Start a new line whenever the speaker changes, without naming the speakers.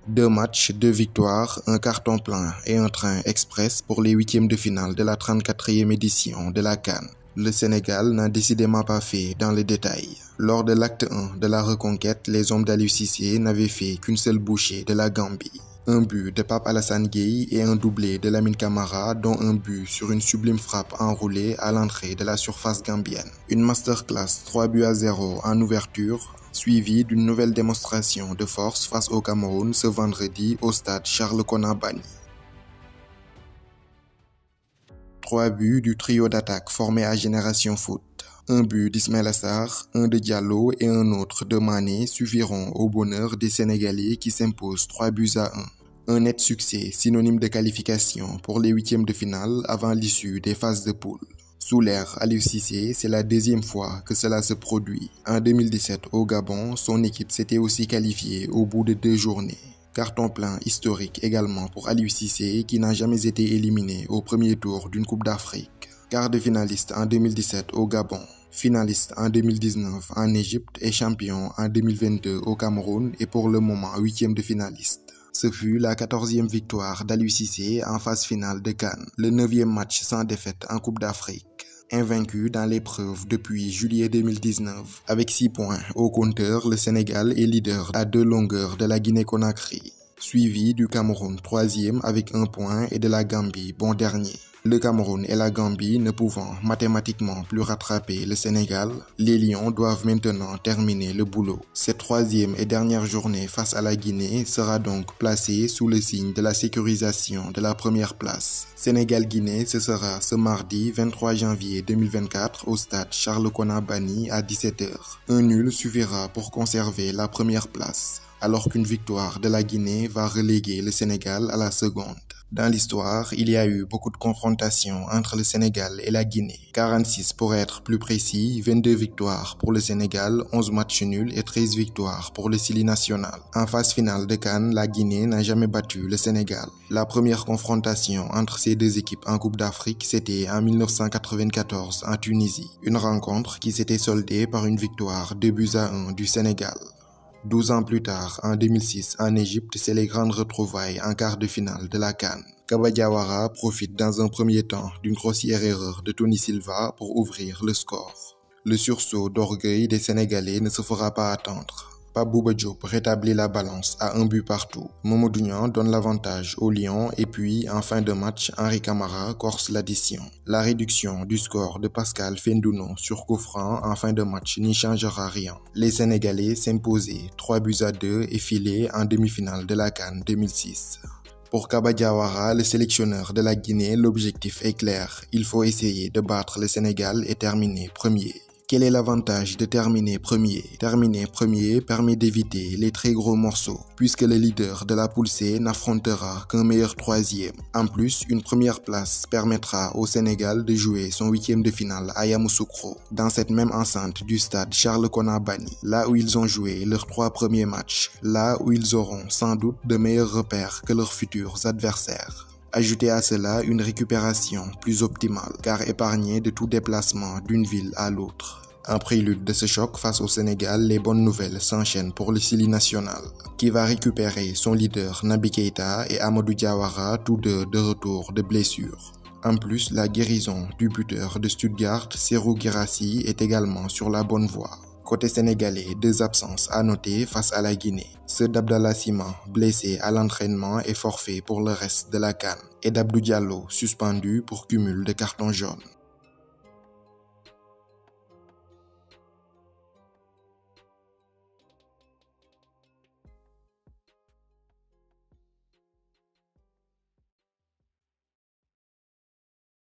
2 matchs, 2 victoires, un carton plein et un train express pour les huitièmes de finale de la 34e édition de la CAN. Le Sénégal n'a décidément pas fait dans les détails. Lors de l'acte 1 de la reconquête, les hommes d'Aliou Cissé n'avaient fait qu'une seule bouchée de la Gambie. Un but de Pape Alassane Gueye et un doublé de Lamine Camara, dont un but sur une sublime frappe enroulée à l'entrée de la surface gambienne. Une masterclass 3-0 en ouverture, suivie d'une nouvelle démonstration de force face au Cameroun ce vendredi au stade Charles Konan-Banny. 3 buts du trio d'attaque formé à Génération Foot. Un but d'Ismaïla Sarr, un de Diallo et un autre de Mané suffiront au bonheur des Sénégalais qui s'imposent 3-1. Un net succès synonyme de qualification pour les huitièmes de finale avant l'issue des phases de poule. Sous l'ère Aliou Cissé, c'est la deuxième fois que cela se produit. En 2017 au Gabon, son équipe s'était aussi qualifiée au bout de 2 journées. Carton plein historique également pour Aliou Cissé qui n'a jamais été éliminé au premier tour d'une Coupe d'Afrique. Quart de finaliste en 2017 au Gabon, finaliste en 2019 en Égypte et champion en 2022 au Cameroun et pour le moment huitième de finaliste. Ce fut la 14e victoire d'Aliou Cissé en phase finale de CAN, le 9e match sans défaite en Coupe d'Afrique. Invaincu dans l'épreuve depuis juillet 2019. Avec 6 points au compteur, le Sénégal est leader à 2 longueurs de la Guinée-Conakry, suivi du Cameroun 3e avec 1 point et de la Gambie bon dernier. Le Cameroun et la Gambie ne pouvant mathématiquement plus rattraper le Sénégal, les Lions doivent maintenant terminer le boulot. Cette 3e et dernière journée face à la Guinée sera donc placée sous le signe de la sécurisation de la première place. Sénégal-Guinée, ce sera ce mardi 23 janvier 2024 au stade Charles Konan-Banny à 17h. Un nul suffira pour conserver la première place, alors qu'une victoire de la Guinée va reléguer le Sénégal à la seconde. Dans l'histoire, il y a eu beaucoup de confrontations entre le Sénégal et la Guinée. 46 pour être plus précis, 22 victoires pour le Sénégal, 11 matchs nuls et 13 victoires pour le Sili national. En phase finale de CAN, la Guinée n'a jamais battu le Sénégal. La première confrontation entre ces deux équipes en Coupe d'Afrique, c'était en 1994 en Tunisie. Une rencontre qui s'était soldée par une victoire 2-1 du Sénégal. 12 ans plus tard, en 2006, en Égypte, c'est les grandes retrouvailles en quart de finale de la CAN. Kaba Diawara profite dans un premier temps d'une grossière erreur de Tony Silva pour ouvrir le score. Le sursaut d'orgueil des Sénégalais ne se fera pas attendre. Pape Bouba Diop rétablit la balance à 1 but partout. Mamadou Niang donne l'avantage aux Lions et puis, en fin de match, Henri Camara corse l'addition. La réduction du score de Pascal Fendouno sur coup franc en fin de match n'y changera rien. Les Sénégalais s'imposaient 3-2 et filaient en demi-finale de la CAN 2006. Pour Kaba Diawara, le sélectionneur de la Guinée, l'objectif est clair. Il faut essayer de battre le Sénégal et terminer premier. Quel est l'avantage de terminer premier? Terminer premier permet d'éviter les très gros morceaux, puisque le leader de la poule C n'affrontera qu'un meilleur 3e. En plus, une première place permettra au Sénégal de jouer son 8e de finale à Yamoussoukro, dans cette même enceinte du stade Charles Konan-Banny, là où ils ont joué leurs 3 premiers matchs, là où ils auront sans doute de meilleurs repères que leurs futurs adversaires. Ajoutez à cela une récupération plus optimale, car épargnée de tout déplacement d'une ville à l'autre. En prélude de ce choc face au Sénégal, les bonnes nouvelles s'enchaînent pour le Sili national, qui va récupérer son leader Naby Keïta et Amadou Diawara, tous deux de retour de blessure. En plus, la guérison du buteur de Stuttgart, Serhou Guirassy, est également sur la bonne voie. Côté sénégalais, 2 absences à noter face à la Guinée. Ceux d'Abdallah Sima, blessé à l'entraînement et forfait pour le reste de la CAN, et d'Abdou Diallo, suspendu pour cumul de cartons jaunes.